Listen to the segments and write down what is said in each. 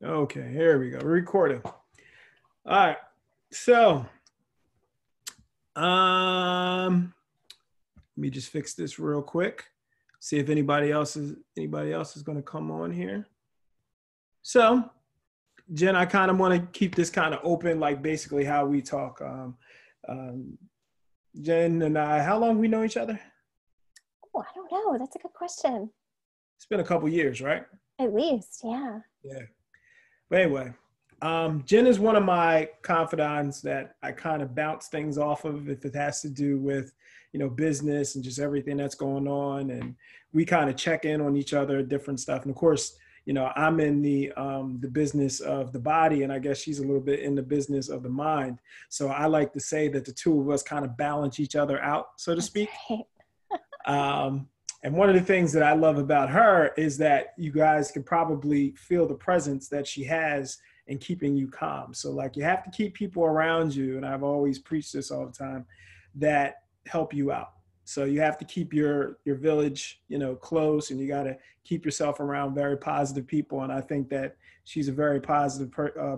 Okay, here we go. Recording. All right. So, let me just fix this real quick. See if anybody else is going to come on here. So, Jen, I kind of want to keep this kind of open, like basically how we talk. Um, Jen and I, how long we know each other? Oh, I don't know. That's a good question. It's been a couple years, right? At least, yeah. Yeah. But anyway, Jen is one of my confidants that I kind of bounce things off of if it has to do with, business and just everything that's going on. And we kind of check in on each other, different stuff. And of course, I'm in the business of the body, and I guess she's a little bit in the business of the mind. So I like to say that the two of us kind of balance each other out, so to speak. Right. And one of the things that I love about her is that you guys can probably feel the presence that she has in keeping you calm. So like you have to keep people around you. And I've always preached this all the time, that help you out. So you have to keep your village, close, and you got to keep yourself around very positive people. And I think that she's a very positive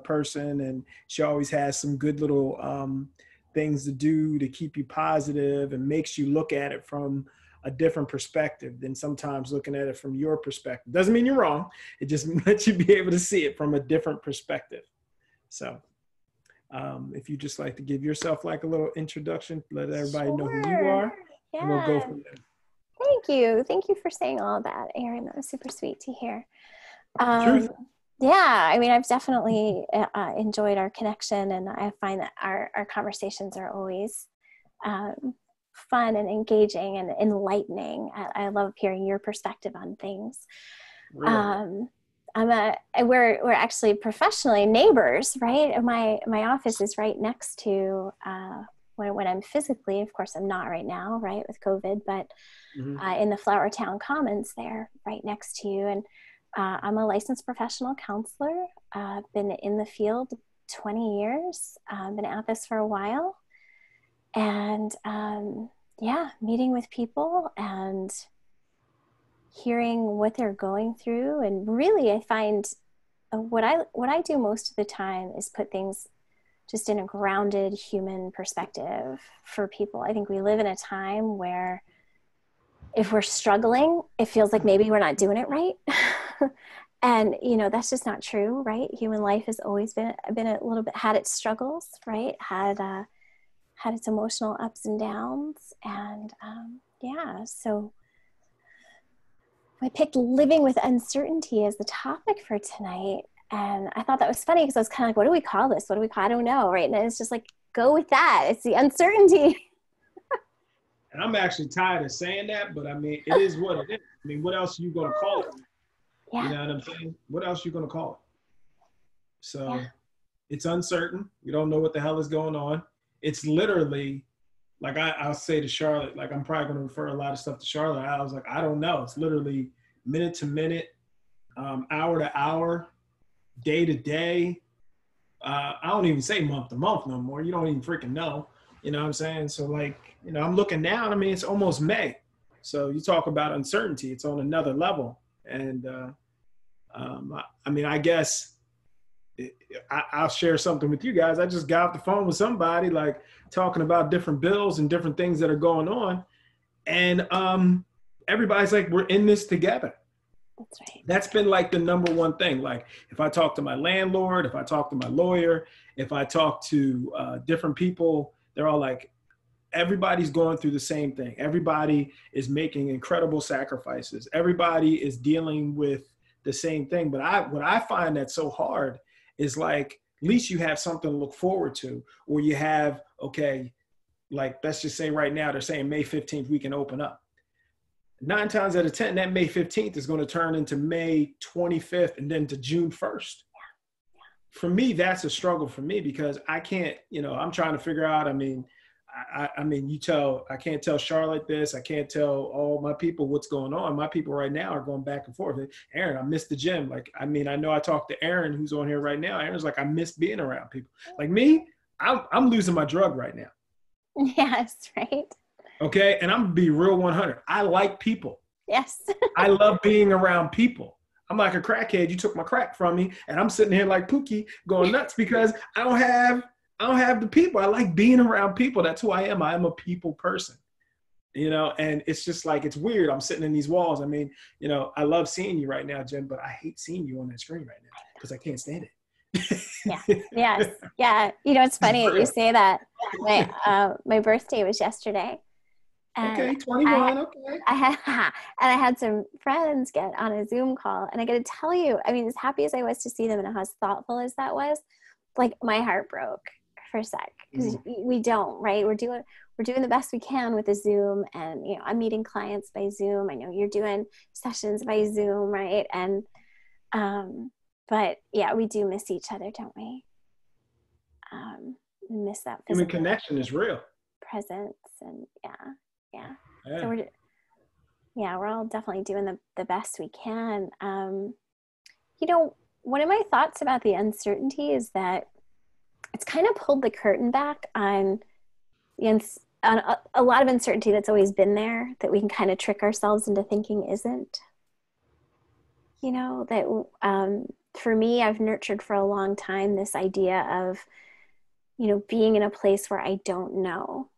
person, and she always has some good little things to do to keep you positive and makes you look at it from a different perspective than sometimes looking at it from your perspective. Doesn't mean you're wrong. It just lets you be able to see it from a different perspective. So if you just like to give yourself like a little introduction, let everybody know who you are, Yeah. and we'll go from there. Thank you. Thank you for saying all of that, Aaron. That was super sweet to hear. Truth. Yeah, I mean, I've definitely enjoyed our connection, and I find that our conversations are always fun and engaging and enlightening. I love hearing your perspective on things. Really? We're actually professionally neighbors, right? My office is right next to when I'm physically, of course, I'm not right now, right, with COVID, but in the Flowertown Commons there, right next to you. And I'm a licensed professional counselor. Been in the field 20 years. Been at this for a while. And meeting with people and hearing what they're going through. And really, I find what I do most of the time is put things just in a grounded human perspective for people. I think we live in a time where if we're struggling, it feels like maybe we're not doing it right. And, that's just not true, right? Human life has always been a little bit, had its struggles, right? Had its emotional ups and downs. And so I picked living with uncertainty as the topic for tonight. And I thought that was funny because I was kind of like, what do we call this? I don't know, right? And it's just like, go with that. It's the uncertainty. And I'm actually tired of saying that, but I mean, it is what it is. I mean, what else are you going to call it? Yeah. You know what I'm saying? What else are you going to call it? So It's uncertain. We don't know what the hell is going on. It's literally, like I'll say to Charlotte, like I'm probably going to refer a lot of stuff to Charlotte. I was like, I don't know. It's literally minute to minute, hour to hour, day to day. I don't even say month to month no more. You don't even freaking know. You know what I'm saying? So like, I'm looking down. I mean, it's almost May. So you talk about uncertainty. It's on another level. And I mean, I guess I'll share something with you guys. I just got off the phone with somebody like talking about different bills and different things that are going on. And everybody's like, we're in this together. That's right. That's been like the number one thing. Like if I talk to my landlord, if I talk to my lawyer, if I talk to different people, they're all like, everybody's going through the same thing. Everybody is making incredible sacrifices. Everybody is dealing with the same thing. But what I find that's so hard is like, at least you have something to look forward to, or you have, okay, like let's just say right now they're saying May 15th, we can open up. 9 times out of 10, that May 15th is going to turn into May 25th and then to June 1st. Yeah. For me, that's a struggle for me because I can't, I'm trying to figure out, I mean, I can't tell Charlotte this. I can't tell all my people what's going on. My people right now are going back and forth. Aaron, I miss the gym. Like, I mean, I know I talked to Aaron, who's on here right now. Aaron's like, I miss being around people. Like me, I'm losing my drug right now. Yes, right. Okay. And I'm gonna be real 100. I like people. Yes. I love being around people. I'm like a crackhead. You took my crack from me, and I'm sitting here like Pookie going nuts because I don't have the people. I like being around people. That's who I am. I am a people person, and it's just like, it's weird. I'm sitting in these walls. I mean, I love seeing you right now, Jen, but I hate seeing you on that screen right now because I can't stand it. Yeah. Yes. Yeah. It's funny you say that. My birthday was yesterday. Okay, 21. Okay. I had some friends get on a Zoom call, and I got to tell you, I mean, as happy as I was to see them and as thoughtful as that was, like my heart broke for a sec, because we don't, right? We're doing the best we can with the Zoom, and I'm meeting clients by Zoom. I know you're doing sessions by Zoom, right? And but yeah, we do miss each other, don't we? Miss that human connection is real. Presence, and yeah. So we're all definitely doing the best we can. One of my thoughts about the uncertainty is that it's kind of pulled the curtain back on a lot of uncertainty that's always been there, that we can kind of trick ourselves into thinking isn't. That for me, I've nurtured for a long time this idea of, being in a place where I don't know.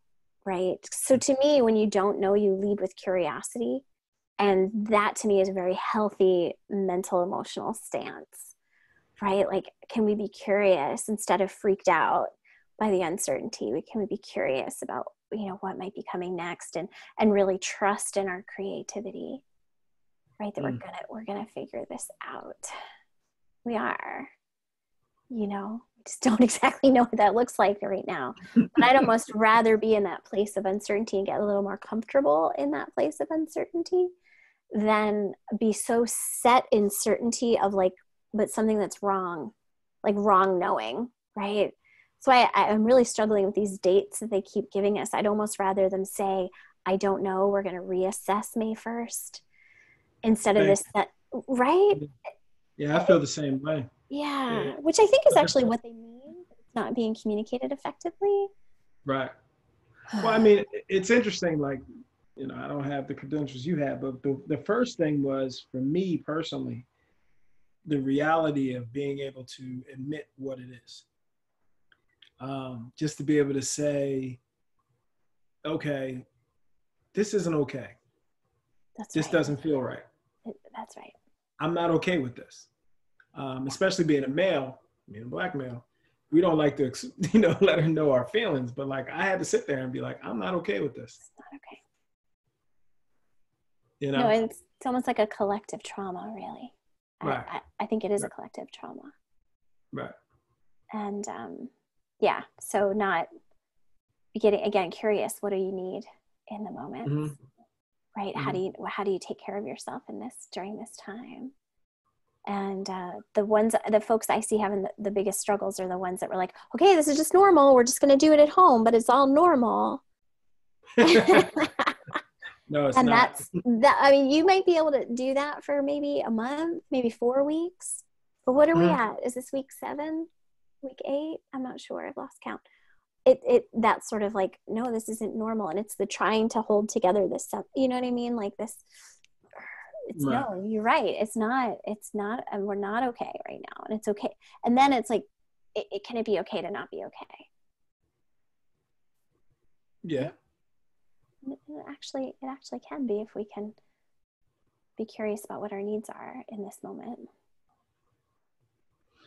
Right. So to me, when you don't know, you lead with curiosity. And that to me is a very healthy mental, emotional stance, right? Like, can we be curious instead of freaked out by the uncertainty? Can we be curious about, what might be coming next, and really trust in our creativity, right? That we're going to figure this out. We are, just don't exactly know what that looks like right now. But I'd almost rather be in that place of uncertainty and get a little more comfortable in that place of uncertainty than be so set in certainty of but something that's wrong, like wrong knowing, right? So I'm really struggling with these dates that they keep giving us. I'd almost rather them say, I don't know, we're going to reassess May 1st instead of this, right? Yeah, I feel the same way. Yeah, which I think is actually what they mean. It's not being communicated effectively. Right. Well, I mean, it's interesting, I don't have the credentials you have, but the first thing was, for me personally, the reality of being able to admit what it is. Just to be able to say, okay, this isn't okay. This doesn't feel right. That's right. I'm not okay with this. Especially being a black male, we don't like to, let her know our feelings. But I had to sit there and be like, I'm not okay with this. It's not okay. It's almost like a collective trauma, really. Right. I think it is a collective trauma. Right. And so not getting, again, curious, what do you need in the moment? Mm-hmm. Right. Mm-hmm. How do you take care of yourself during this time? And the folks I see having the biggest struggles are the ones that were like, okay, this is just normal. We're just going to do it at home, but it's all normal. No, it's and not. I mean, you might be able to do that for maybe a month, maybe 4 weeks. But what are we at? Is this week 7, week 8? I'm not sure. I've lost count. That's sort of like, no, this isn't normal. And it's the trying to hold together this stuff. You know what I mean? Like this. Right. No, you're right. It's not, and we're not okay right now. And it's okay. And then it's like, can it be okay to not be okay? Yeah. It actually can be, if we can be curious about what our needs are in this moment.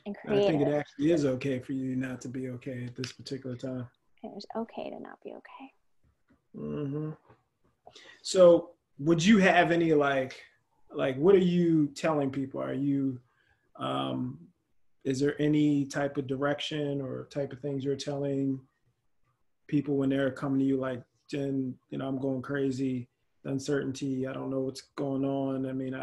And create. I think it actually is okay for you not to be okay at this particular time. It's okay to not be okay. Mm-hmm. So would you have any like, what are you telling people? Are you, is there any type of direction or type of things you're telling people when they're coming to you like, Jen, I'm going crazy, the uncertainty, I don't know what's going on. I mean,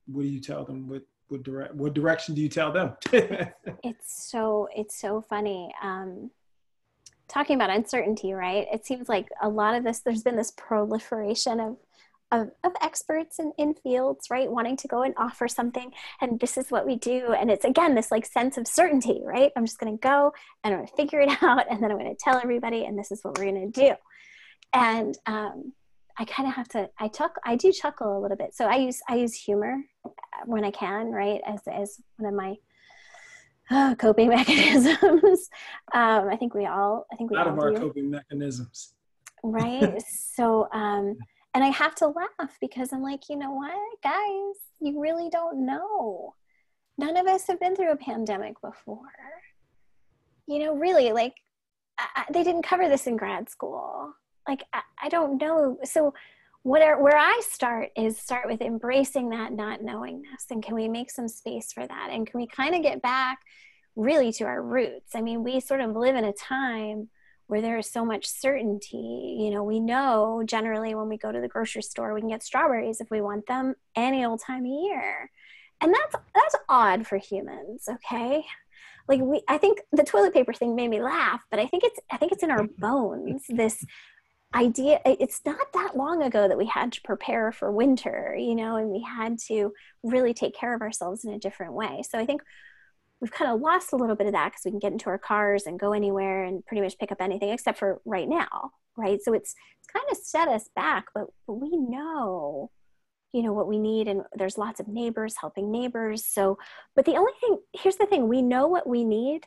what do you tell them? What direction do you tell them? It's so funny. Talking about uncertainty, right? It seems like a lot of this, there's been this proliferation of experts in fields, right? Wanting to go and offer something, and this is what we do. And it's, again, this like sense of certainty, right? I'm just going to go and I'm going to figure it out, and then I'm going to tell everybody, and this is what we're going to do. And I kind of have to, I do chuckle a little bit. So I use humor when I can, right? As one of my coping mechanisms. I think we all Out of our do. coping mechanisms. Right. So, and I have to laugh because I'm like, you know what, guys, you really don't know. None of us have been through a pandemic before. You know, really, like, they didn't cover this in grad school. Like, I don't know. So where I start with embracing that not knowingness. And can we make some space for that? And can we kind of get back really to our roots? I mean, we sort of live in a time where there is so much certainty. You know, we know generally when we go to the grocery store, we can get strawberries if we want them any old time of year. And that's odd for humans, okay? Like I think the toilet paper thing made me laugh, but I think it's in our bones, this idea. It's not that long ago that we had to prepare for winter, you know, and we had to really take care of ourselves in a different way. So I think we've kind of lost a little bit of that because we can get into our cars and go anywhere and pretty much pick up anything except for right now, right? So it's kind of set us back, but we know, you know, what we need, and there's lots of neighbors helping neighbors. So, but the only thing, here's the thing, we know what we need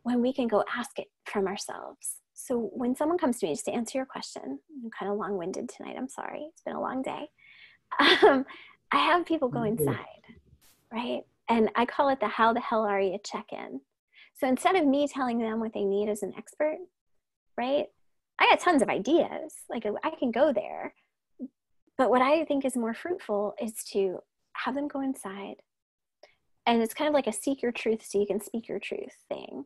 when we can go ask it from ourselves. So when someone comes to me, just to answer your question, I'm kind of long-winded tonight, I'm sorry, it's been a long day. I have people go inside, right? And I call it the how the hell are you check-in. So instead of me telling them what they need as an expert, right? I got tons of ideas, like I can go there. But what I think is more fruitful is to have them go inside. And it's kind of like a seek your truth so you can speak your truth thing,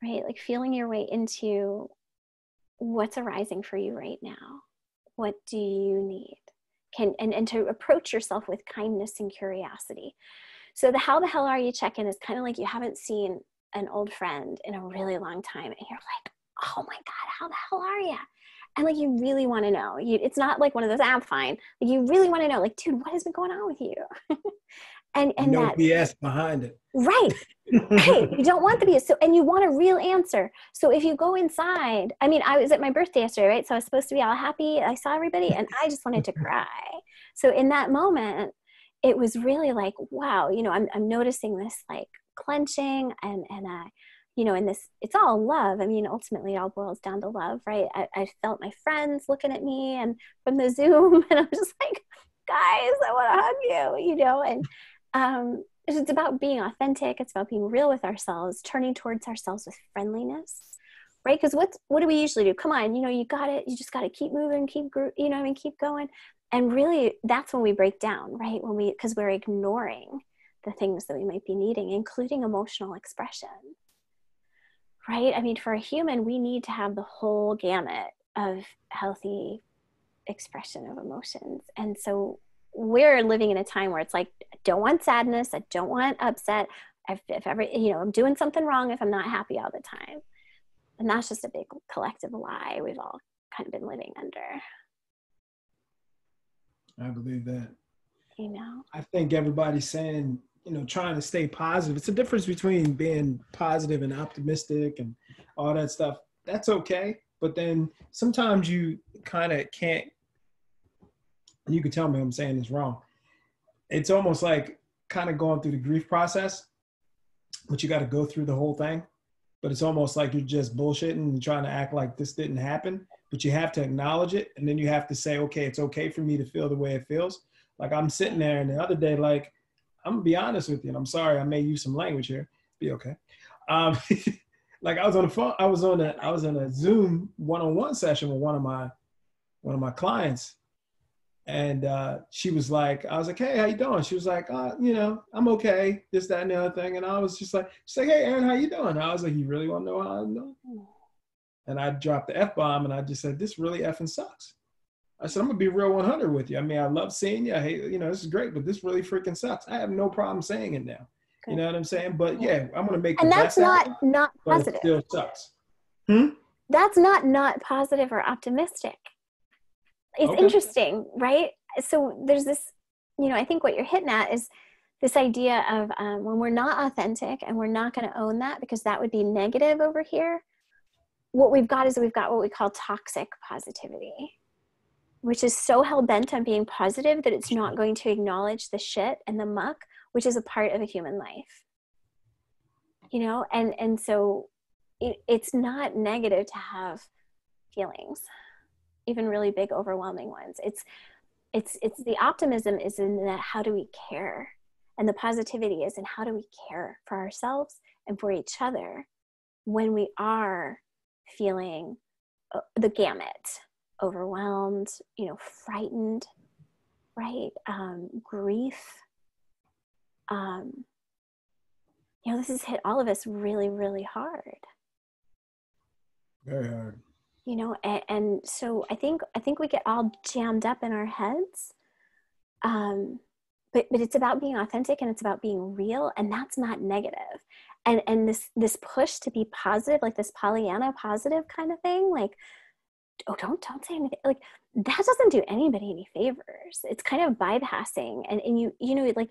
right? Like feeling your way into what's arising for you right now. What do you need? And to approach yourself with kindness and curiosity. So the how the hell are you check-in is kind of like you haven't seen an old friend in a really long time. And you're like, oh my God, how the hell are you? And like, you really want to know. It's not like one of those, I'm fine. Like, you really want to know, like, dude, what has been going on with you? and no that BS behind it. Right. Right. You don't want the BS. So, and you want a real answer. So if you go inside, I mean, I was at my birthday yesterday, right? So I was supposed to be all happy. I saw everybody and I just wanted to cry. So in that moment, it was really like, wow, you know, I'm noticing this like clenching and you know, and this, it's all love. I mean, ultimately it all boils down to love, right? I felt my friends looking at me and from the Zoom and I'm just like, guys, I want to hug you, you know? And it's about being authentic. It's about being real with ourselves, turning towards ourselves with friendliness, right? Because what do we usually do? Come on, you know, you got it. You just got to keep moving, you know, I mean, keep going. And really, that's when we break down, right? Because we're ignoring the things that we might be needing, including emotional expression, right? I mean, for a human, we need to have the whole gamut of healthy expression of emotions. And so we're living in a time where it's like, I don't want sadness. I don't want upset. If ever, you know, I'm doing something wrong if I'm not happy all the time. And that's just a big collective lie we've all kind of been living under. I believe that. You know? I think everybody's saying, you know, trying to stay positive. It's a difference between being positive and optimistic and all that stuff. That's okay. But then sometimes you kind of can't, you can tell me I'm saying this wrong. It's almost like kind of going through the grief process, but you got to go through the whole thing. But it's almost like you're just bullshitting and trying to act like this didn't happen, but you have to acknowledge it. And then you have to say, okay, it's okay for me to feel the way it feels. Like I'm sitting there and the other day, like, I'm gonna be honest with you, and I'm sorry, I may use some language here, be okay. Like I was on the phone, I was on a Zoom one-on-one session with one of my clients. And she was like, I was like, hey, how you doing? She was like, you know, I'm okay, this, that, and the other thing. And I was just like, she's like, hey, Aaron, how you doing? I was like, you really want to know how I'm doing? And I dropped the F-bomb and I just said, this really effing sucks. I said, I'm gonna be real 100 with you. I mean, I love seeing you. I hate, you know, this is great, but this really freaking sucks. I have no problem saying it now. You know what I'm saying? But yeah, I'm gonna make the best out of it, not positive. but it still sucks. That's not positive or optimistic. It's okay. Interesting, right? So there's this, you know, I think what you're hitting at is this idea of when we're not authentic and we're not going to own that because that would be negative over here. What we've got what we call toxic positivity. which is so hell-bent on being positive that it's not going to acknowledge the shit and the muck, which is a part of a human life. You know, and so it's not negative to have feelings, even really big, overwhelming ones. It's the optimism is in that how do we care? And the positivity is in how do we care for ourselves and for each other when we are feeling the gamut, overwhelmed, you know, frightened, right? Grief. You know, this has hit all of us really, really hard. Very hard. You know, and so I think we get all jammed up in our heads. But it's about being authentic, and it's about being real, and that's not negative. And this push to be positive, like this Pollyanna positive kind of thing, like, oh, don't say anything, like that doesn't do anybody any favors. It's kind of bypassing, and you know, like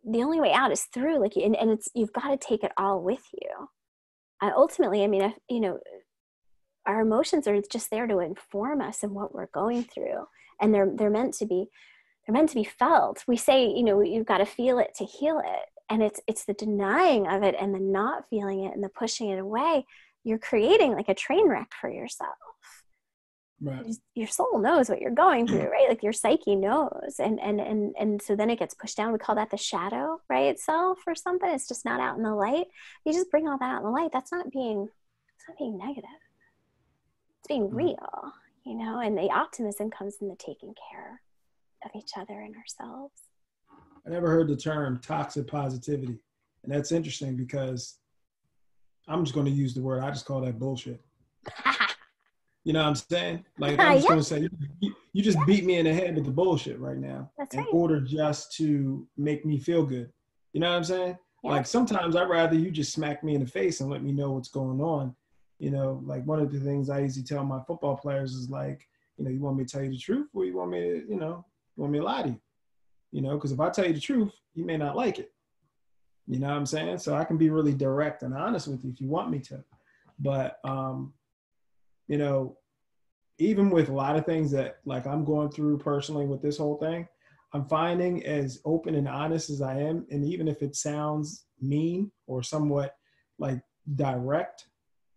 the only way out is through, like, and it's, you've got to take it all with you. Ultimately, I mean, you know, our emotions are just there to inform us in what we're going through, and they're meant to be felt. We say, you know, you've got to feel it to heal it, and it's the denying of it and the not feeling it and the pushing it away. You're creating like a train wreck for yourself. Right. Your soul knows what you're going through, right? Like your psyche knows, and so then it gets pushed down. We call that the shadow, right? Itself or something. It's just not out in the light. You just bring all that out in the light. It's not being negative. It's being real, you know. And the optimism comes in the taking care of each other and ourselves. I never heard the term toxic positivity, and that's interesting because I'm just going to use the word. I just call that bullshit. You know what I'm saying? Like, I'm just going to say, you just beat me in the head with the bullshit right now. That's in right. order just to make me feel good. You know what I'm saying? Yeah. Like, sometimes I'd rather you just smack me in the face and let me know what's going on. You know, like one of the things I usually tell my football players is like, you know, you want me to tell you the truth, or you want me to, you know, lie to you? You know, because if I tell you the truth, you may not like it. You know what I'm saying? So I can be really direct and honest with you if you want me to. But, you know, even with a lot of things that like I'm going through personally with this whole thing, I'm finding as open and honest as I am, and even if it sounds mean or somewhat like direct,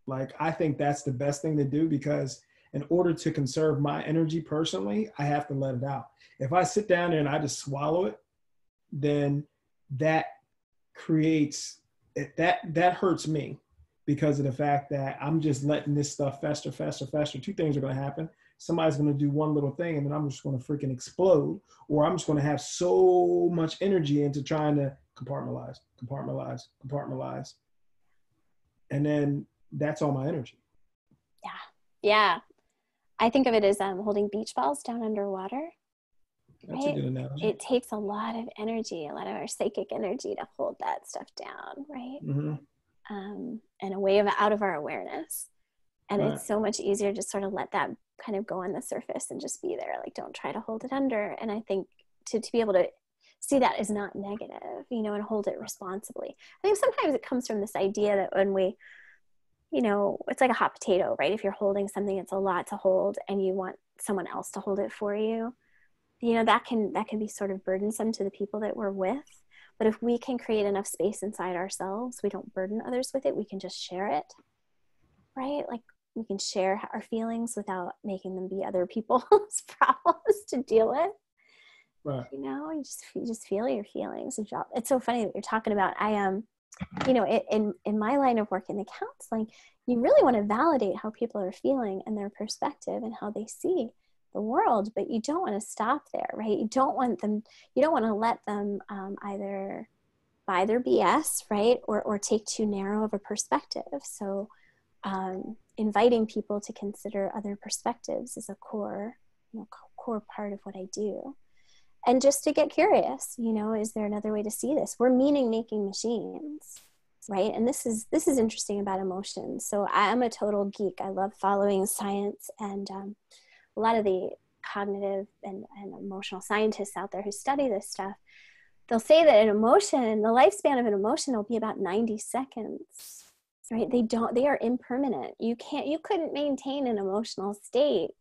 like I think that's the best thing to do, because in order to conserve my energy personally, I have to let it out. If I sit down there and I just swallow it, then that creates, that hurts me, because of the fact that I'm just letting this stuff fester. Two things are going to happen. Somebody's going to do one little thing, and then I'm just going to freaking explode, or I'm just going to have so much energy into trying to compartmentalize. And then that's all my energy. Yeah. I think of it as holding beach balls down underwater. That's a good analogy. It takes a lot of energy, a lot of our psychic energy to hold that stuff down, right? Mm-hmm. And a way out of our awareness. And It's so much easier to sort of let that kind of go on the surface and just be there. Like, don't try to hold it under. And I think to be able to see that is not negative, you know, and hold it responsibly. I think sometimes it comes from this idea that when we, you know, it's like a hot potato, right? If you're holding something, it's a lot to hold, and you want someone else to hold it for you, you know, that can be sort of burdensome to the people that we're with. But if we can create enough space inside ourselves, we don't burden others with it. We can just share it, right? Like, we can share our feelings without making them be other people's problems to deal with. Right. You know, you just feel your feelings. It's so funny that you're talking about. You know, in my line of work in the counseling, you really want to validate how people are feeling and their perspective and how they see the world, but you don't want to stop there, right? You don't want to let them either buy their BS, right? Or take too narrow of a perspective. So inviting people to consider other perspectives is a core part of what I do. And just to get curious, you know, is there another way to see this? We're meaning-making machines, right? And this is interesting about emotions. So I'm a total geek. I love following science, and a lot of the cognitive and emotional scientists out there who study this stuff, they'll say that the lifespan of an emotion will be about 90 seconds, right? They are impermanent. You couldn't maintain an emotional state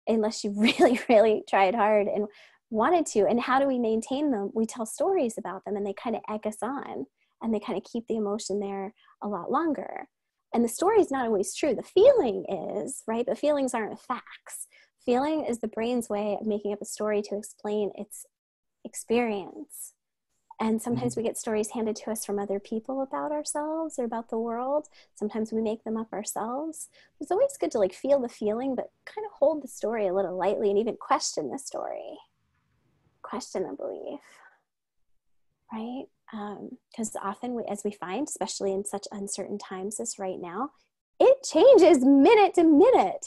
unless you really, really tried hard and wanted to. And how do we maintain them? We tell stories about them and they kind of egg us on and they kind of keep the emotion there a lot longer. And the story is not always true. The feeling is, right? But feelings aren't facts. Feeling is the brain's way of making up a story to explain its experience. And sometimes we get stories handed to us from other people about ourselves or about the world. Sometimes we make them up ourselves. It's always good to like feel the feeling, but kind of hold the story a little lightly and even question the story, question the belief, right? Because often, as we find, especially in such uncertain times as right now, it changes minute to minute.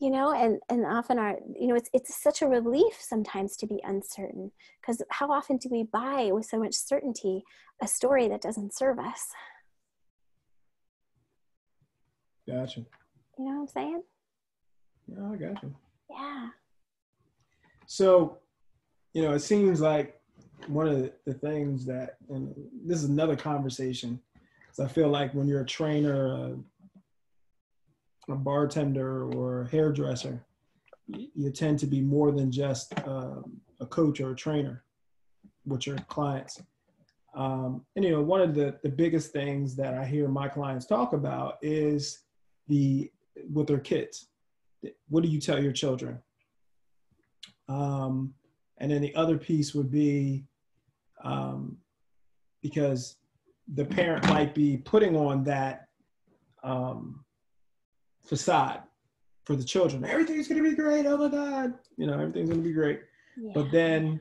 You know, and often it's such a relief sometimes to be uncertain, because how often do we buy with so much certainty a story that doesn't serve us? Gotcha. You know what I'm saying? Yeah, I got you. Yeah. So, it seems like one of the things that, and this is another conversation, because I feel like when you're a trainer, a bartender or a hairdresser, you tend to be more than just a coach or a trainer with your clients. And one of the biggest things that I hear my clients talk about is with their kids. What do you tell your children? And then the other piece would be because the parent might be putting on that facade for the children. Everything's going to be great. Oh my God. Everything's going to be great. Yeah. But then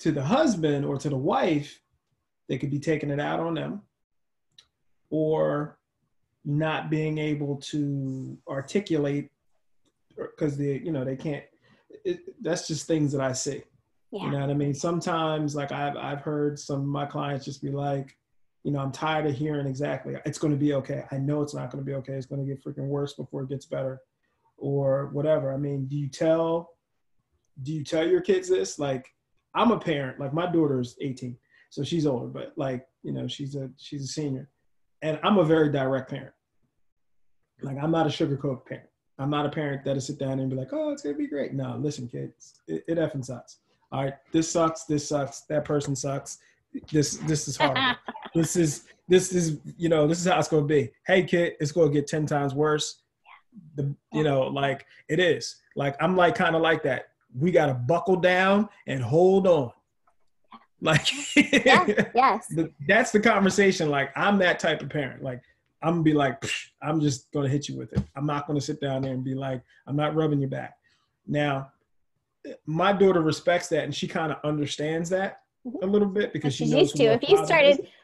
to the husband or to the wife, they could be taking it out on them or not being able to articulate because they can't. That's just things that I see. Yeah. You know what I mean? Sometimes like I've heard some of my clients just be like, I'm tired of hearing exactly, it's going to be okay. I know it's not going to be okay. It's going to get freaking worse before it gets better or whatever. I mean, do you tell your kids this? Like, I'm a parent, like my daughter's 18, so she's older, but like, she's a senior, and I'm a very direct parent. Like, I'm not a sugarcoat parent. I'm not a parent that'll sit down and be like, oh, it's going to be great. No, listen, kids, it effing sucks. All right, this sucks. That person sucks. This is horrible. This is this is how it's going to be. Hey kid, it's going to get 10 times worse. Like it is. Like I'm like kind of like that. We got to buckle down and hold on. Like yes. That's the conversation. Like I'm that type of parent. Like I'm gonna be like, I'm just going to hit you with it. I'm not going to sit down there and be like, I'm not rubbing you back. Now, my daughter respects that and she kind of understands that a little bit because she knows used to. If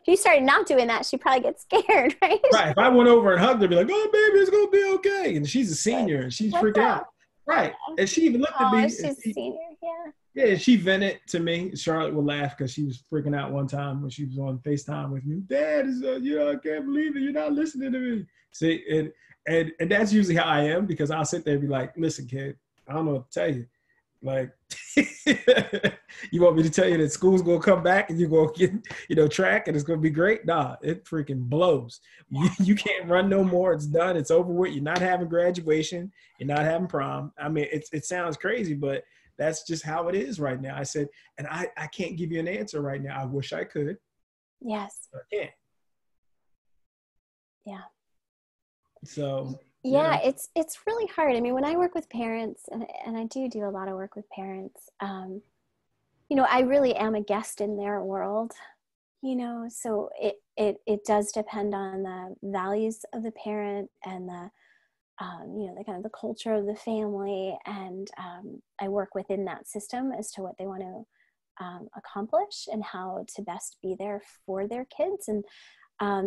you started not doing that, she probably gets scared, right? Right. If I went over and hugged her, be like, "Oh, baby, it's gonna be okay." And she's a senior, and she's freaked out. Right. And she even looked at me. She's a senior. Yeah. Yeah. She vented to me. Charlotte would laugh because she was freaking out one time when she was on FaceTime with me. Dad, I can't believe it. You're not listening to me. See, and that's usually how I am because I'll sit there and be like, "Listen, kid, I don't know what to tell you. Like, you want me to tell you that school's gonna come back and you're gonna get, track and it's gonna be great? Nah, it freaking blows. You can't run no more. It's done. It's over with. You're not having graduation. You're not having prom. I mean, it sounds crazy, but that's just how it is right now. I said, and I can't give you an answer right now. I wish I could. Yes. But I can't. Yeah. So. Yeah, it's really hard. I mean, when I work with parents, and I do a lot of work with parents, I really am a guest in their world, so it does depend on the values of the parent and the kind of the culture of the family. And I work within that system as to what they want to accomplish and how to best be there for their kids. And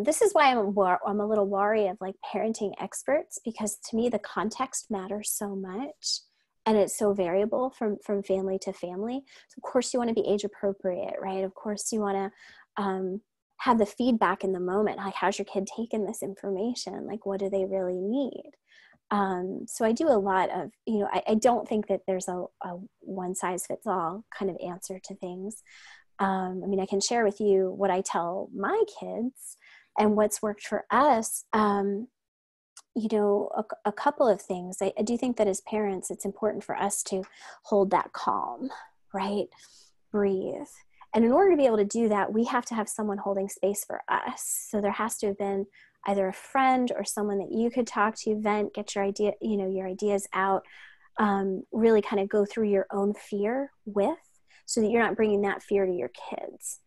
this is why I'm a little wary of like parenting experts, because to me the context matters so much and it's so variable from family to family. So of course you want to be age appropriate, right? Of course you want to have the feedback in the moment. Like, how's your kid taking this information? Like, what do they really need? So I do a lot of, I don't think that there's a one size fits all kind of answer to things. I mean, I can share with you what I tell my kids and what's worked for us. a couple of things. I do think that as parents, it's important for us to hold that calm, right? Breathe. And in order to be able to do that, we have to have someone holding space for us. So there has to have been either a friend or someone that you could talk to, vent, get your your ideas out, really kind of go through your own fear with, so that you're not bringing that fear to your kids.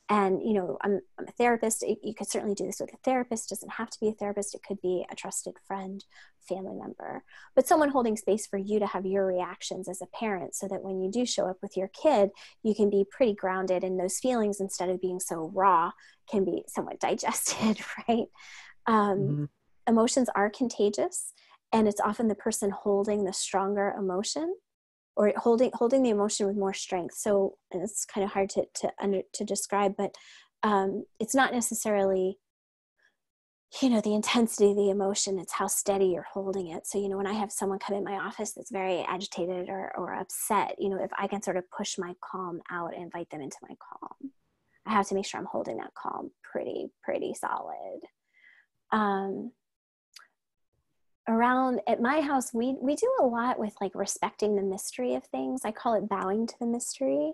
And, I'm a therapist. You could certainly do this with a therapist. It doesn't have to be a therapist. It could be a trusted friend, family member, but someone holding space for you to have your reactions as a parent, so that when you do show up with your kid, you can be pretty grounded, and those feelings, instead of being so raw, can be somewhat digested, right? Emotions are contagious, and it's often the person holding the stronger emotion, or holding the emotion with more strength. So, and it's kind of hard to describe, but it's not necessarily, the intensity of the emotion, it's how steady you're holding it. So, when I have someone come in my office that's very agitated or upset, if I can sort of push my calm out and invite them into my calm, I have to make sure I'm holding that calm pretty solid. Around at my house, we do a lot with like respecting the mystery of things. I call it bowing to the mystery.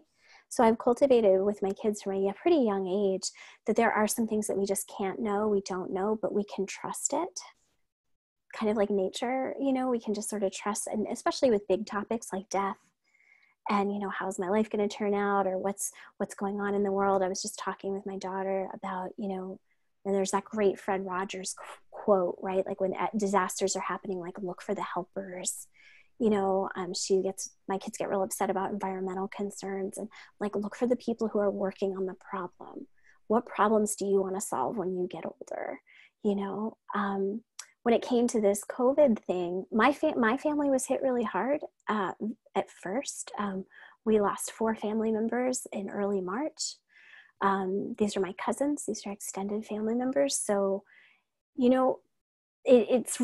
So I've cultivated with my kids from a pretty young age that there are some things that we just can't know, we don't know, but we can trust it. Kind of like nature, we can just sort of trust, and especially with big topics like death and, how's my life going to turn out, or what's going on in the world. I was just talking with my daughter about, and there's that great Fred Rogers quote, right? Like when disasters are happening, like look for the helpers. My kids get real upset about environmental concerns, and like look for the people who are working on the problem. What problems do you want to solve when you get older? When it came to this COVID thing, my family was hit really hard at first. We lost 4 family members in early March. These are my cousins. These are extended family members. So, it's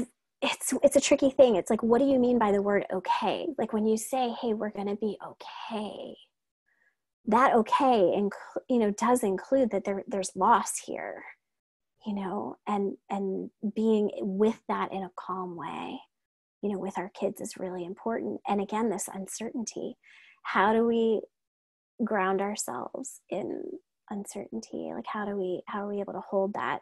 a tricky thing. It's like, what do you mean by the word okay? Like when you say, hey, we're going to be okay, that okay, does include that there's loss here, and being with that in a calm way, with our kids is really important. And again, this uncertainty, how do we ground ourselves in uncertainty? Like how are we able to hold that,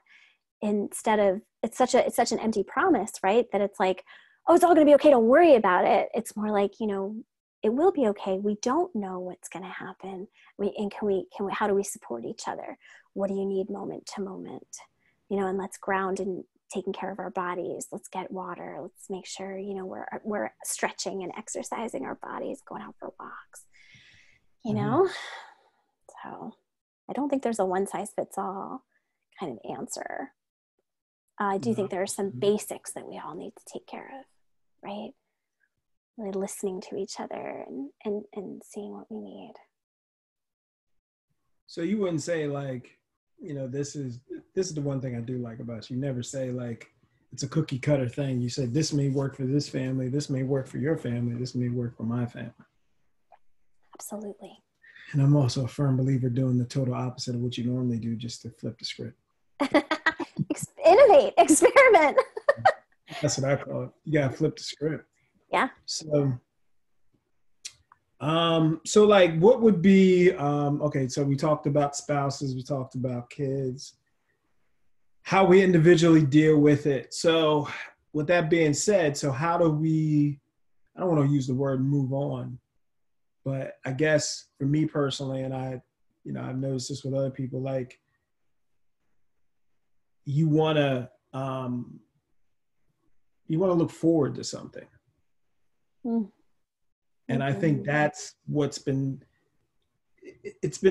instead of, it's such an empty promise, right? That it's like, oh, it's all going to be okay, don't worry about it. It's more like, it will be okay. We don't know what's going to happen. How do we support each other? What do you need moment to moment? And let's ground in taking care of our bodies. Let's get water. Let's make sure, we're stretching and exercising our bodies, going out for walks, So I don't think there's a one size fits all kind of answer. I do think there are some basics that we all need to take care of, right? Really listening to each other and seeing what we need. So you wouldn't say like, this is the one thing I do like about you. You never say like it's a cookie cutter thing. You say this may work for this family, this may work for your family, this may work for my family. Absolutely. And I'm also a firm believer doing the total opposite of what you normally do, just to flip the script. Innovate, experiment. That's what I call it. You gotta flip the script. Yeah. So like what would be, okay, so we talked about spouses, we talked about kids, how we individually deal with it. So with that being said, so how do we, I don't want to use the word move on, but I guess for me personally, and I've noticed this with other people, like you want to look forward to something. And I think that's what's been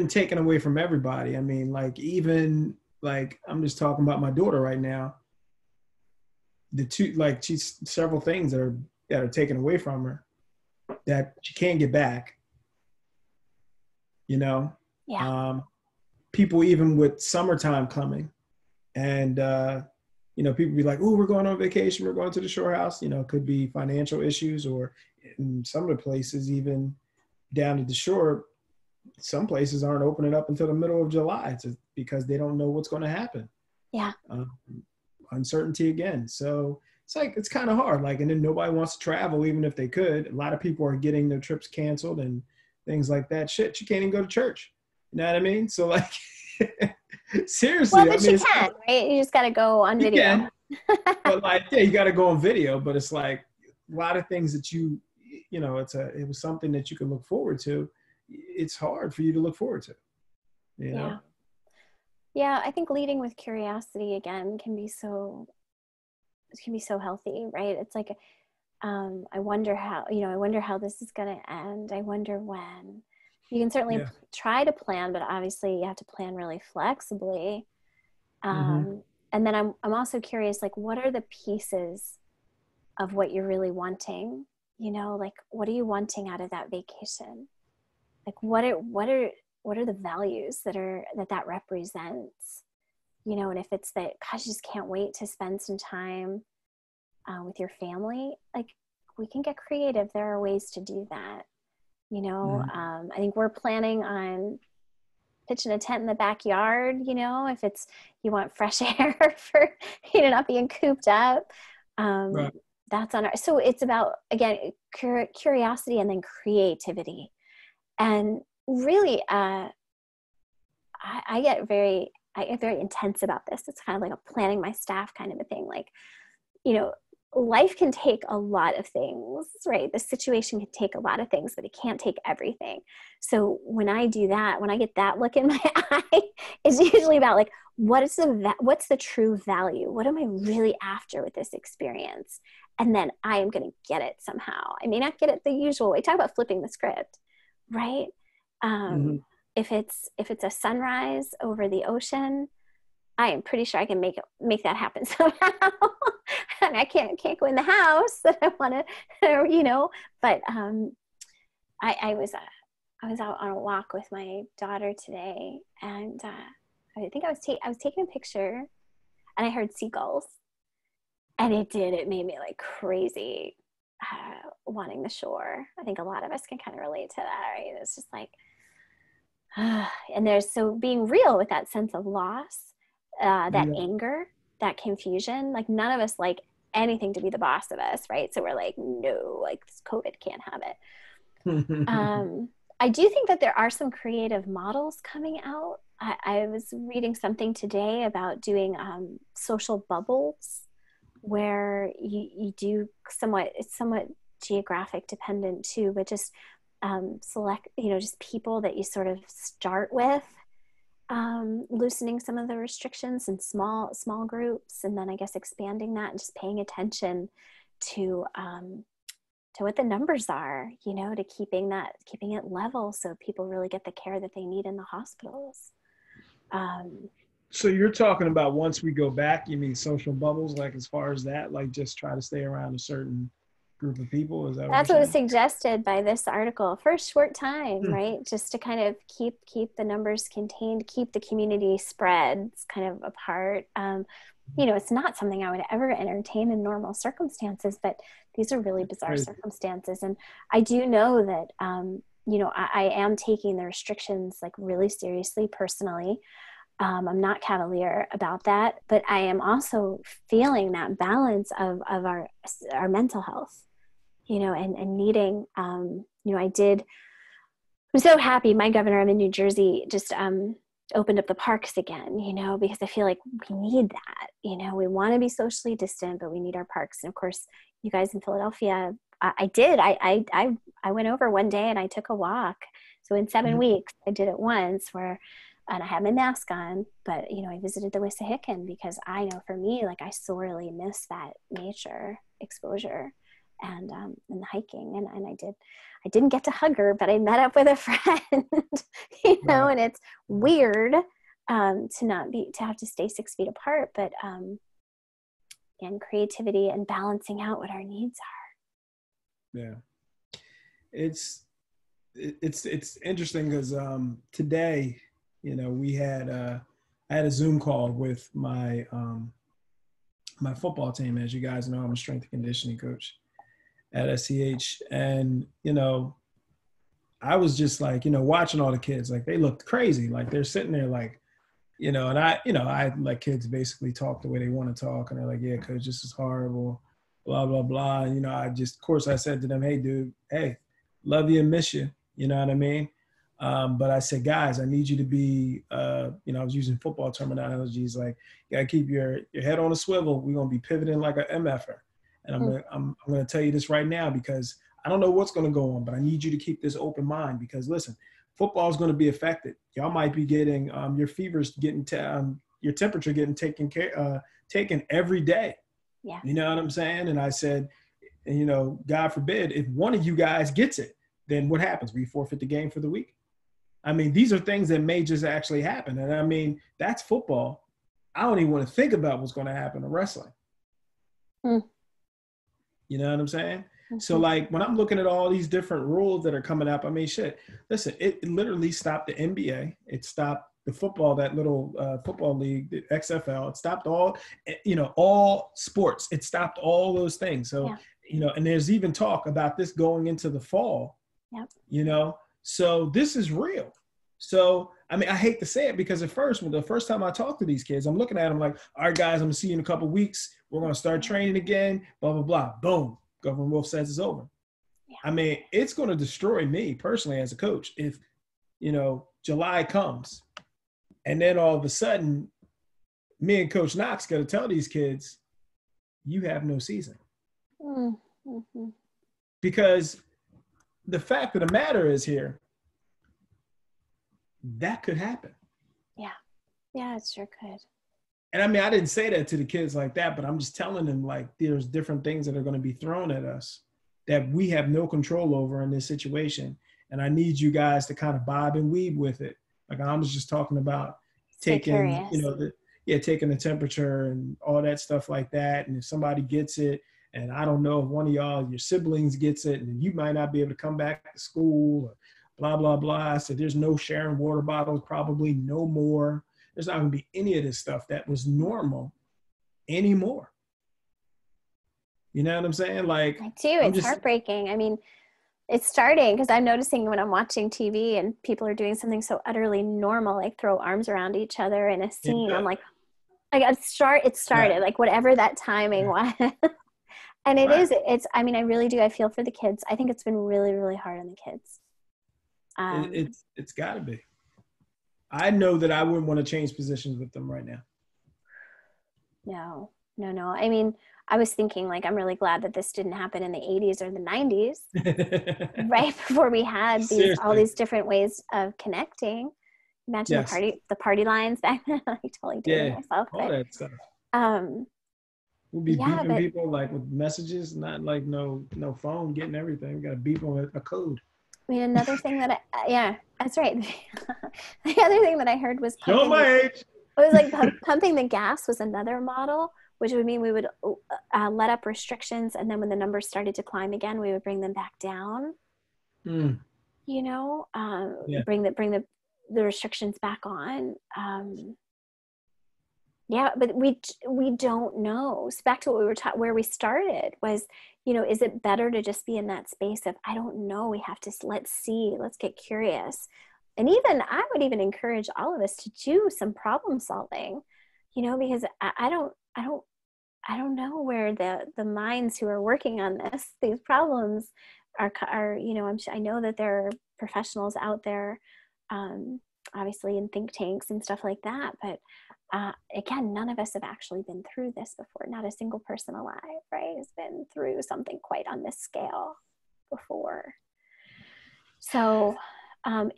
taken away from everybody. I mean, like, even like, I'm just talking about my daughter right now. She's several things that are taken away from her that she can't get back. Yeah. People, even with summertime coming, and people be like, oh, we're going on vacation, we're going to the shore house. It could be financial issues, or in some of the places, even down at the shore, some places aren't opening up until the middle of July because they don't know what's going to happen. Yeah. Uncertainty again. So it's kind of hard. Like, and then nobody wants to travel, even if they could. A lot of people are getting their trips canceled and things like that. Shit, you can't even go to church. You know what I mean? So like, seriously, Well, but you can, right? You just got to go on video. Can, but like, yeah, you got to go on video. But it's like a lot of things that you know, it was something that you could look forward to. It's hard for you to look forward to. You know? Yeah, I think leading with curiosity again can be so healthy, right? It's like, I wonder how this is going to end. I wonder when. You can certainly try to plan, but obviously you have to plan really flexibly. And then I'm also curious, like, what are the pieces of what you're really wanting? You know, like, what are you wanting out of that vacation? Like, what are the values that represents? You know, and if it's that, gosh, you just can't wait to spend some time with your family, like, we can get creative. There are ways to do that. You know, I think we're planning on pitching a tent in the backyard, you know, if it's, you want fresh air for, you know, not being cooped up. Right. That's on our, so it's about, again, curiosity and then creativity. And really, I get very intense about this. It's kind of like a planning my staff kind of a thing. Like, you know, life can take a lot of things, right? The situation can take a lot of things, but it can't take everything. So when I do that, when I get that look in my eye, it's usually about like, what's the true value? What am I really after with this experience? And then I am going to get it somehow. I may not get it the usual way. Talk about flipping the script, right? If it's a sunrise over the ocean, I am pretty sure I can make that happen somehow. And I can't go in the house that I want to, you know. But I was out on a walk with my daughter today, and I think I was taking a picture, and I heard seagulls, and it made me like crazy, wanting the shore. I think a lot of us can kind of relate to that, right? It's just like, and there's so being real with that sense of loss. That anger, that confusion, like none of us like anything to be the boss of us, right? So we're like, no, like this COVID can't have it. I do think that there are some creative models coming out. I was reading something today about doing social bubbles where you do it's somewhat geographic dependent too, but just select, you know, just people that you sort of start with. Loosening some of the restrictions in small groups, and then I guess expanding that and just paying attention to what the numbers are, you know, to keeping it level so people really get the care that they need in the hospitals. So you're talking about once we go back, you mean social bubbles, like as far as that, like just try to stay around a certain group of people? Is that That's what was suggested by this article for a short time, right? Just to kind of keep the numbers contained, keep the community spreads kind of apart. You know, it's not something I would ever entertain in normal circumstances, but these are really bizarre circumstances. And I do know that, you know, I am taking the restrictions like really seriously personally. I'm not cavalier about that, but I am also feeling that balance of our mental health, you know, and needing, you know, I'm so happy my governor in New Jersey just opened up the parks again, you know, because I feel like we need that, you know, we want to be socially distant, but we need our parks. And of course, you guys in Philadelphia, I went over one day and I took a walk. So in 7 weeks, I did it once and I had my mask on, but, you know, I visited the Wissahickon because I know for me, like I sorely miss that nature exposure and the hiking. And I didn't get to hug her, but I met up with a friend, you know, and it's weird to have to stay 6 feet apart, but and creativity and balancing out what our needs are. Yeah. It's interesting because today, you know, I had a Zoom call with my my football team. As you guys know, I'm a strength and conditioning coach at SCH. And, you know, I was just like, you know, watching all the kids, like they looked crazy. Like they're sitting there like, you know, I let kids basically talk the way they want to talk. And they're like, yeah, coach, this is horrible. blah, blah, blah. And, of course I said to them, hey, dude, hey, love you and miss you. You know what I mean? But I said, guys, I need you to be, I was using football terminologies like, you gotta keep your head on a swivel. We're gonna be pivoting like an MFer. And I'm gonna tell you this right now because I don't know what's gonna go on, but I need you to keep this open mind because listen, football is gonna be affected. Y'all might be getting your fever's getting your temperature getting taken every day. Yeah. You know what I'm saying? And I said, God forbid, if one of you guys gets it, then what happens? We forfeit the game for the week. I mean, these are things that may just actually happen. And I mean, that's football. I don't even want to think about what's going to happen in wrestling. You know what I'm saying? So like when I'm looking at all these different rules that are coming up, I mean, shit, listen, it literally stopped the NBA. It stopped the football, that little football league, the XFL. It stopped all sports. It stopped all those things. So, and there's even talk about this going into the fall, so this is real. So, I mean, I hate to say it because the first time I talked to these kids, I'm looking at them like, all right, guys, I'm going to see you in a couple of weeks. We're going to start training again, blah, blah, blah. Boom. Governor Wolf says it's over. Yeah. I mean, it's going to destroy me personally as a coach if, July comes and then all of a sudden me and Coach Knox got to tell these kids, you have no season. Because the fact of the matter is here, that could happen. Yeah, it sure could. And I mean, I didn't say that to the kids like that, but I'm just telling them like there's different things that are going to be thrown at us that we have no control over in this situation. And I need you guys to kind of bob and weave with it. Like I was just talking about taking, taking the temperature and all that stuff like that. And if somebody gets it, and I don't know if one of y'all, your siblings gets it, and you might not be able to come back to school, or blah, blah, blah. So there's no sharing water bottles, probably no more. There's not going to be any of this stuff that was normal anymore. You know what I'm saying? Like, I do. It's heartbreaking. I mean, it's starting because I'm noticing when I'm watching TV and people are doing something so utterly normal, like throw arms around each other in a scene. I'm like, it started, like whatever that timing was. And I mean, I really do. I feel for the kids. I think it's been really, really hard on the kids. It's got to be. I know that I wouldn't want to change positions with them right now. No. I mean, I was thinking like, I'm really glad that this didn't happen in the 80s or the 90s, right before we had all these different ways of connecting. Imagine the party lines back then. I totally did myself. All that stuff. We'll be beeping people like with messages, not like no phone, getting everything. We got to beep them with a code. I mean, another thing that that's right. The other thing that I heard was show my age. It was like pumping the gas was another model, which would mean we would let up restrictions, and then when the numbers started to climb again, we would bring them back down. Bring the restrictions back on. But we don't know. So back to what we were where we started was, is it better to just be in that space of, I don't know, we have to, let's get curious. And even, I would even encourage all of us to do some problem solving, because I don't know where the minds who are working on these problems are, I know that there are professionals out there, obviously in think tanks and stuff like that, but again, none of us have actually been through this before. Not a single person alive, right, has been through something quite on this scale before. So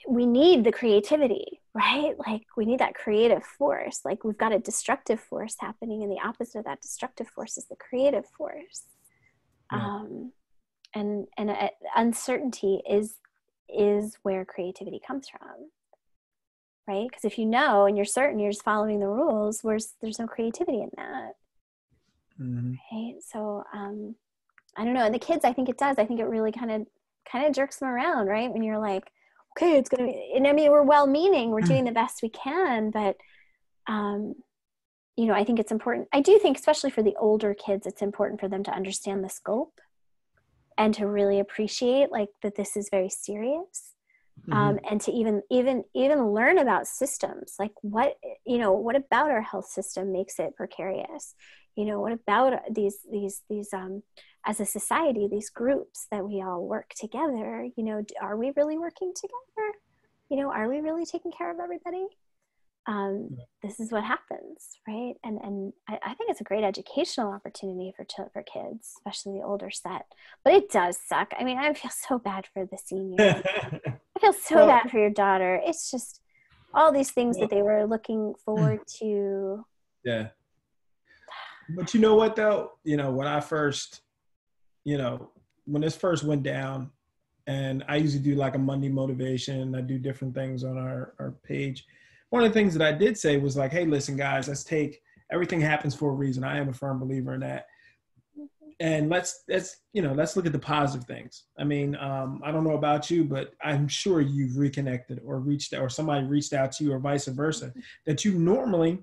we need the creativity, right? Like we need that creative force. Like we've got a destructive force happening, and the opposite of that destructive force is the creative force. And uncertainty is where creativity comes from. Right? Because if you know and you're certain you're just following the rules, there's no creativity in that. Right? So I don't know. And the kids, I think it does. I think it really kind of jerks them around, right? When you're like, okay, it's gonna be, and I mean, we're well-meaning, we're doing the best we can, but I think it's important. I do think, especially for the older kids, it's important for them to understand the scope and to really appreciate like that this is very serious. And to even learn about systems, like what about our health system makes it precarious? You know, what about these as a society, these groups that we all work together, you know, are we really working together? You know, are we really taking care of everybody? This is what happens, right? And I think it's a great educational opportunity for kids, especially the older set. But it does suck. I mean, I feel so bad for the seniors. I feel so bad for your daughter. It's just all these things that they were looking forward to. Yeah. But you know what, though? You know, when I first, you know, when this first went down, and I usually do like a Monday motivation, I do different things on our page. One of the things that I did say was like, hey, listen, guys, everything happens for a reason. I am a firm believer in that. And let's look at the positive things. I mean, I don't know about you, but I'm sure you've reconnected or somebody reached out to you or vice versa that you normally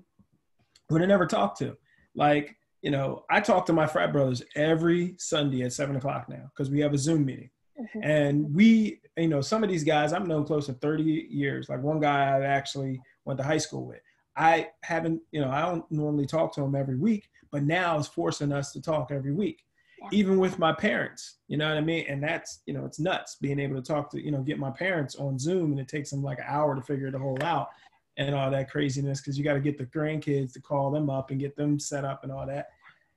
would have never talked to. Like, you know, I talk to my frat brothers every Sunday at 7:00 now because we have a Zoom meeting. Mm-hmm. And we, you know, some of these guys I've known close to 30 years. Like one guy I actually went to high school with. I don't normally talk to him every week, but now it's forcing us to talk every week. Yeah. Even with my parents, you know what I mean? And that's, you know, it's nuts being able to talk to, you know, get my parents on Zoom, and it takes them like an hour to figure the whole out and all that craziness because you got to get the grandkids to call them up and get them set up and all that,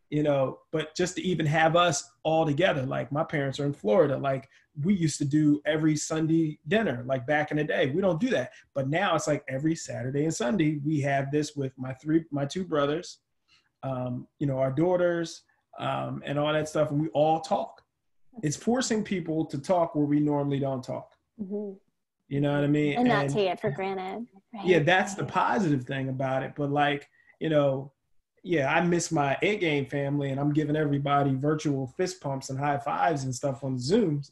you know. But just to even have us all together, like my parents are in Florida, like we used to do every Sunday dinner, like back in the day. We don't do that. But now it's like every Saturday and Sunday, we have this with my two brothers, you know, our daughters, and all that stuff. And we all talk. It's forcing people to talk where we normally don't talk. Mm-hmm. You know what I mean? And not take it for granted. Right? Yeah, that's the positive thing about it. But like, you know, yeah, I miss my A-game family, and I'm giving everybody virtual fist pumps and high fives and stuff on Zooms.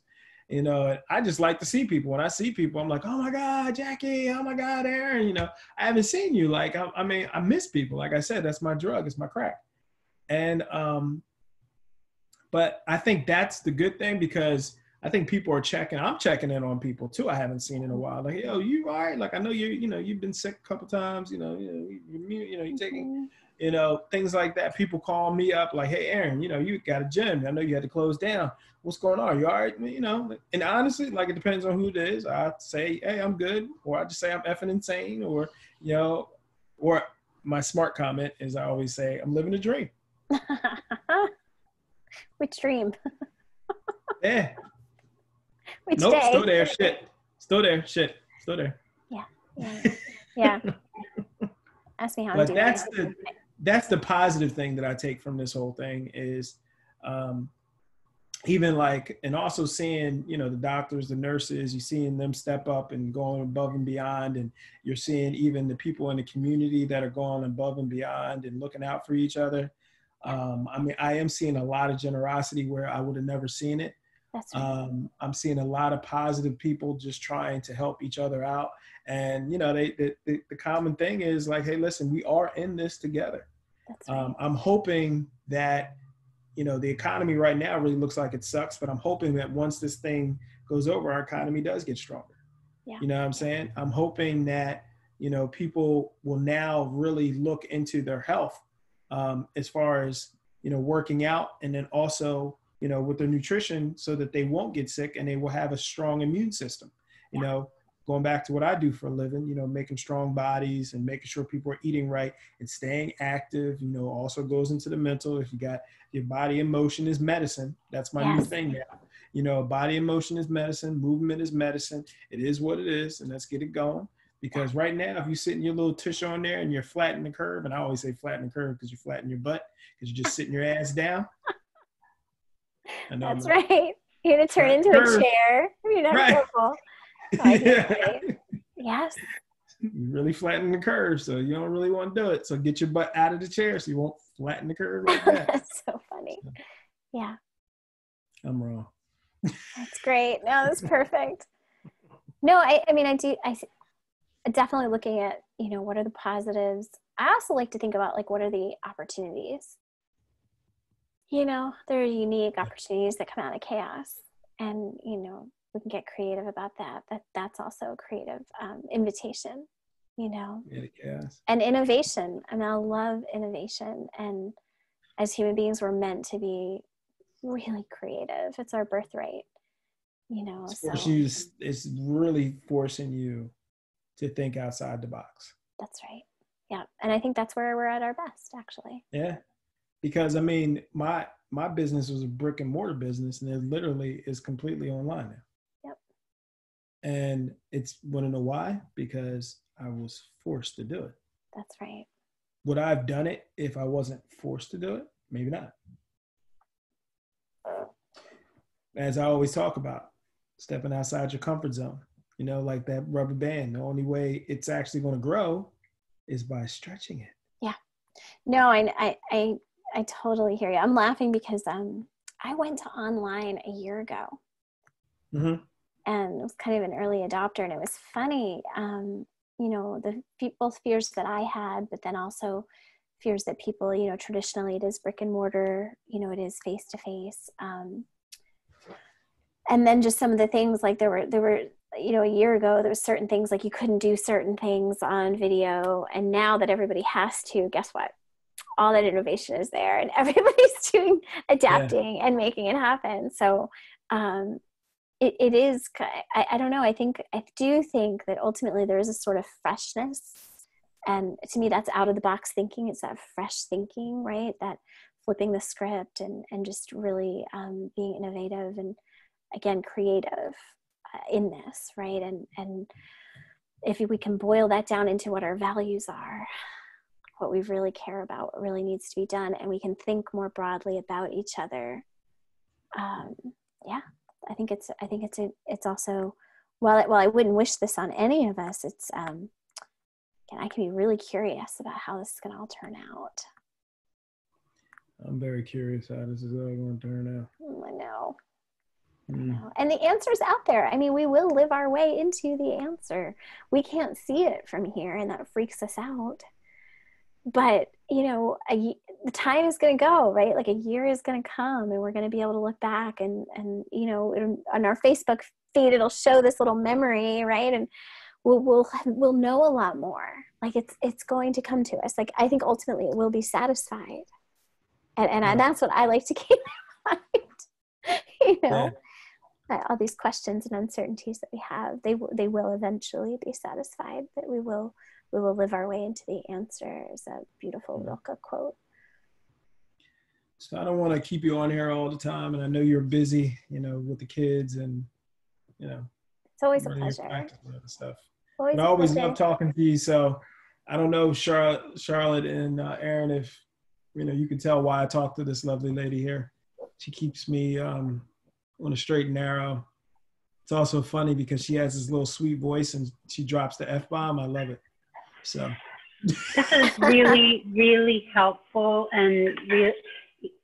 You know, I just like to see people. When I see people, I'm like, oh my God, Jackie, oh my God, Aaron, you know, I haven't seen you. Like, I mean, I miss people. Like I said, that's my drug, it's my crack. And, but I think that's the good thing because I think people are I'm checking in on people too. I haven't seen in a while. Like, yo, you all right? Like, I know you've been sick a couple times, you're taking, you know, things like that. People call me up like, hey, Aaron, you know, you got a gym. I know you had to close down. What's going on? You all right? You know, and honestly, like, it depends on who it is. I say, hey, I'm good. Or I just say I'm effing insane. Or, you know, or my smart comment is I always say, I'm living a dream. Which dream? Yeah. Which nope, day? Still there. Shit. Still there. Shit. Still there. Yeah. Ask me how I'm doing. That's the positive thing that I take from this whole thing is even like, and also seeing, you know, the doctors, the nurses, you're seeing them step up and going above and beyond. And you're seeing even the people in the community that are going above and beyond and looking out for each other. I mean, I am seeing a lot of generosity where I would have never seen it. That's right. I'm seeing a lot of positive people just trying to help each other out. And, you know, the common thing is like, hey, listen, we are in this together. That's right. I'm hoping that, you know, the economy right now really looks like it sucks, but I'm hoping that once this thing goes over, our economy does get stronger. Yeah. You know what I'm saying? I'm hoping that, you know, people will now really look into their health as far as, you know, working out, and then also, you know, with their nutrition so that they won't get sick and they will have a strong immune system. You know, going back to what I do for a living, you know, making strong bodies and making sure people are eating right and staying active, you know, also goes into the mental. If you got your body in motion is medicine. That's my new thing now. You know, body in motion is medicine. Movement is medicine. It is what it is. And let's get it going. Because right now, if you sit in your little tush on there and you're flattening the curve, and I always say flatten the curve because you flatten your butt because you're just sitting your ass down. That's right. You're going to turn into a chair. You're not careful. Yes. You really flatten the curve, so you don't really want to do it. So get your butt out of the chair so you won't flatten the curve like that. That's so funny. Yeah. I'm wrong. That's great. No, that's perfect. No, I mean, I definitely looking at, you know, what are the positives. I also like to think about, like, what are the opportunities? You know, there are unique opportunities that come out of chaos, and, you know, we can get creative about that. That's also a creative invitation, you know. Yeah, yes. And innovation. I mean, I love innovation and as human beings, we're meant to be really creative. It's our birthright, you know. It's really forcing you to think outside the box. That's right. Yeah. And I think that's where we're at our best, actually. Yeah. Because I mean, my business was a brick and mortar business, and it literally is completely online now. Yep. And it's, want to know why? Because I was forced to do it. That's right. Would I have done it if I wasn't forced to do it? Maybe not. As I always talk about, stepping outside your comfort zone, you know, like that rubber band. The only way it's actually going to grow is by stretching it. Yeah. No, I totally hear you. I'm laughing because I went to online a year ago. Mm-hmm. And it was kind of an early adopter, and it was funny. You know, both fears that I had, but then also fears that people, you know, traditionally it is brick and mortar, you know, it is face to face. And then just some of the things, like there were, you know, a year ago, there was certain things like you couldn't do certain things on video. And now that everybody has to, guess what? All that innovation is there, and everybody's adapting and making it happen. So it is, I don't know. I do think that ultimately there is a sort of freshness. And to me, that's out of the box thinking. It's that fresh thinking, right? That flipping the script and just really being innovative and, again, creative in this, right? And if we can boil that down into what our values are, what we really care about, what really needs to be done, and we can think more broadly about each other. I think it's also, while I wouldn't wish this on any of us, it's again, I can be really curious about how this is going to all turn out. I'm very curious how this is all going to turn out. I know. And the answer's out there. I mean, we will live our way into the answer. We can't see it from here, and that freaks us out. But, you know, the time is going to go, right? Like a year is going to come, and we're going to be able to look back and you know, on our Facebook feed, it'll show this little memory, right? And we'll know a lot more. Like it's going to come to us. Like, I think ultimately it will be satisfied. And that's what I like to keep in mind, you know, all these questions and uncertainties that we have, they will eventually be satisfied, but we will live our way into the answer, is a beautiful Rilke quote. So I don't want to keep you on here all the time, and I know you're busy, you know, with the kids, and you know, it's always a pleasure. Stuff. Always but I always love talking to you. So I don't know, Charlotte and Aaron, if you know, you can tell why I talk to this lovely lady here. She keeps me on a straight and narrow. It's also funny because she has this little sweet voice, and she drops the F-bomb. I love it. So this is really, really helpful. And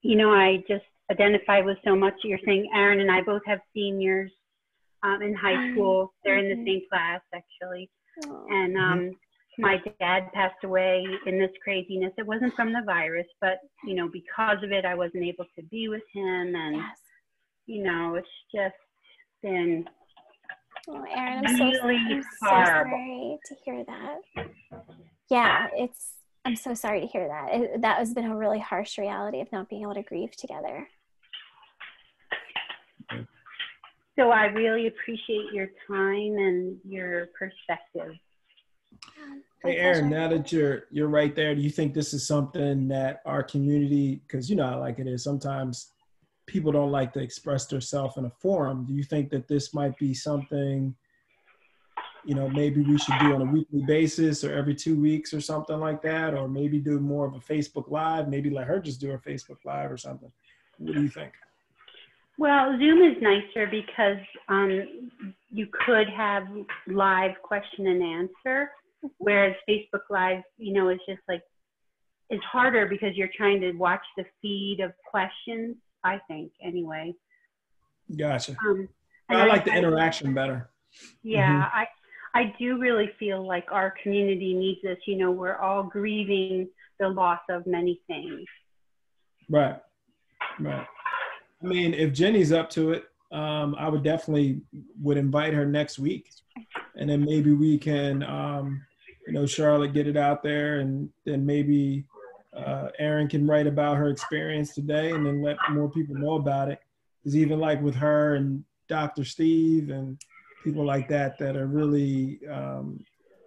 you know, I just identify with so much. You're saying Aaron and I both have seniors in high school. They're in the same class, actually. And my dad passed away in this craziness. It wasn't from the virus, but, you know, because of it, I wasn't able to be with him. And, you know, it's just been Aaron, I'm so sorry to hear that. Yeah, I'm so sorry to hear that. That has been a really harsh reality of not being able to grieve together. So I really appreciate your time and your perspective. Hey, Aaron, now that you're right there, do you think this is something that our community, because you know how like it is, sometimes people don't like to express themselves in a forum. Do you think that this might be something, you know, maybe we should do on a weekly basis or every 2 weeks or something like that, or maybe do more of a Facebook Live, maybe let her just do a Facebook Live or something? What do you think? Well, Zoom is nicer because you could have live question and answer, whereas Facebook Live, you know, is just like, it's harder because you're trying to watch the feed of questions, I think, anyway. Gotcha. I like the interaction better. Yeah, I do really feel like our community needs this. You know, we're all grieving the loss of many things. Right. I mean, if Jenny's up to it, I would definitely invite her next week, and then maybe we can, you know, Charlotte, get it out there, and then maybe Erin can write about her experience today and then let more people know about it. Because even like with her and Dr. Steve and people like that that are really,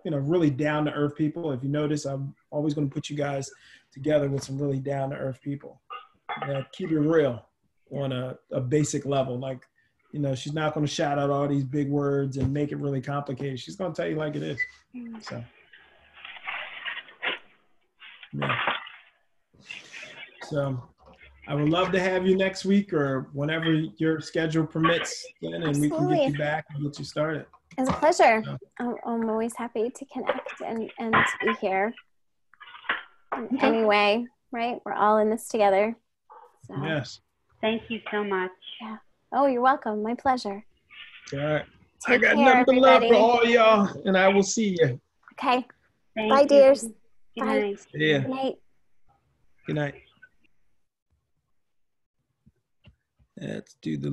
really down to earth people. If you notice, I'm always going to put you guys together with some really down to earth people that keep it real on a basic level. Like, she's not going to shout out all these big words and make it really complicated. She's going to tell you like it is. So, yeah. So I would love to have you next week or whenever your schedule permits, and we can get you back and get you started. It's a pleasure. I'm always happy to connect and to be here. Anyway, right? We're all in this together. So. Yes. Thank you so much. Yeah. Oh, you're welcome. My pleasure. All right. Take I got care, nothing but love everybody. for all y'all, and I will see you. Okay. Thank Bye, you. dears. Good Bye. night. Yeah. Good night. Good night. Let's do the